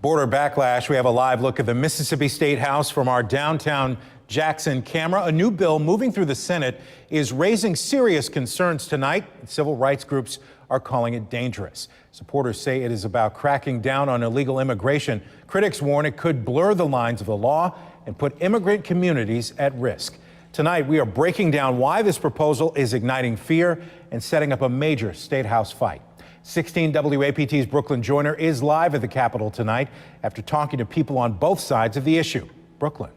Border backlash. We have a live look at the Mississippi State House from our downtown Jackson camera. A new bill moving through the Senate is raising serious concerns tonight. Civil rights groups are calling it dangerous. Supporters say it is about cracking down on illegal immigration. Critics warn it could blur the lines of the law and put immigrant communities at risk. Tonight, we are breaking down why this proposal is igniting fear and setting up a major state house fight. 16 WAPT's Brooklyn Joyner is live at the Capitol tonight after talking to people on both sides of the issue. Brooklyn.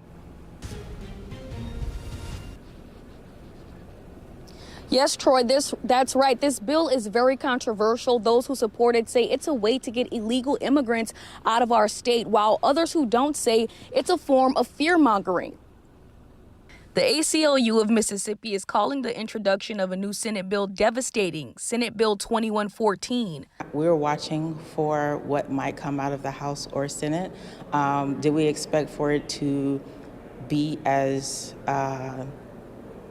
Yes, Troy, that's right. This bill is very controversial. Those who support it say it's a way to get illegal immigrants out of our state, while others who don't say it's a form of fear-mongering. The ACLU of Mississippi is calling the introduction of a new Senate bill devastating, Senate Bill 2114. We're watching for what might come out of the House or Senate. Did we expect for it to be as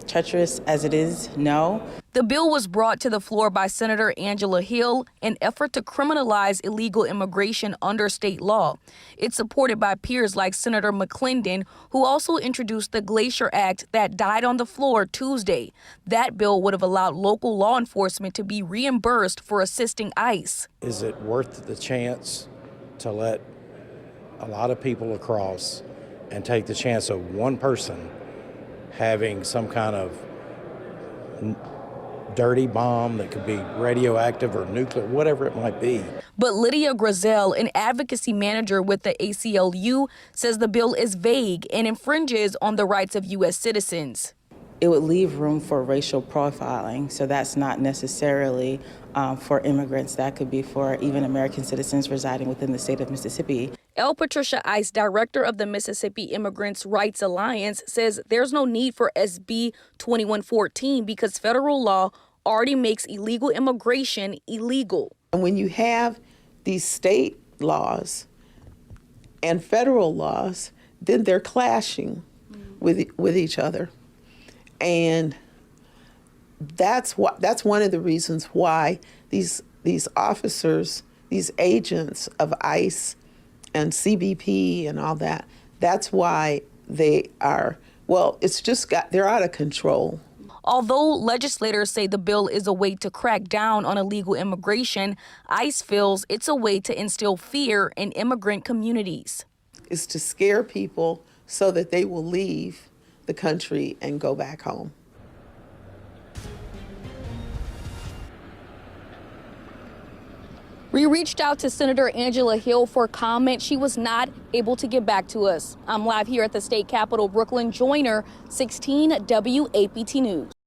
treacherous as it is? No. The bill was brought to the floor by Senator Angela Hill, an effort to criminalize illegal immigration under state law. It's supported by peers like Senator McClendon, who also introduced the Glacier Act that died on the floor Tuesday. That bill would have allowed local law enforcement to be reimbursed for assisting ICE. Is it worth the chance to let a lot of people across and take the chance of one person having some kind of dirty bomb that could be radioactive or nuclear, whatever it might be? But Lydia Grizel, an advocacy manager with the ACLU, says the bill is vague and infringes on the rights of U.S. citizens. It would leave room for racial profiling, so that's not necessarily for immigrants. That could be for even American citizens residing within the state of Mississippi. L. Patricia Ice, director of the Mississippi Immigrants' Rights Alliance, says there's no need for SB 2114 because federal law already makes illegal immigration illegal. And when you have these state laws and federal laws, then they're clashing with each other. And that's one of the reasons why these officers, these agents of ICE and CBP and all that, that's why they are, well, they're out of control. Although legislators say the bill is a way to crack down on illegal immigration, ICE feels it's a way to instill fear in immigrant communities. It's to scare people so that they will leave the country and go back home. We reached out to Senator Angela Hill for comment. She was not able to get back to us. I'm live here at the state capitol. Brooklyn Joyner, 16 WAPT News.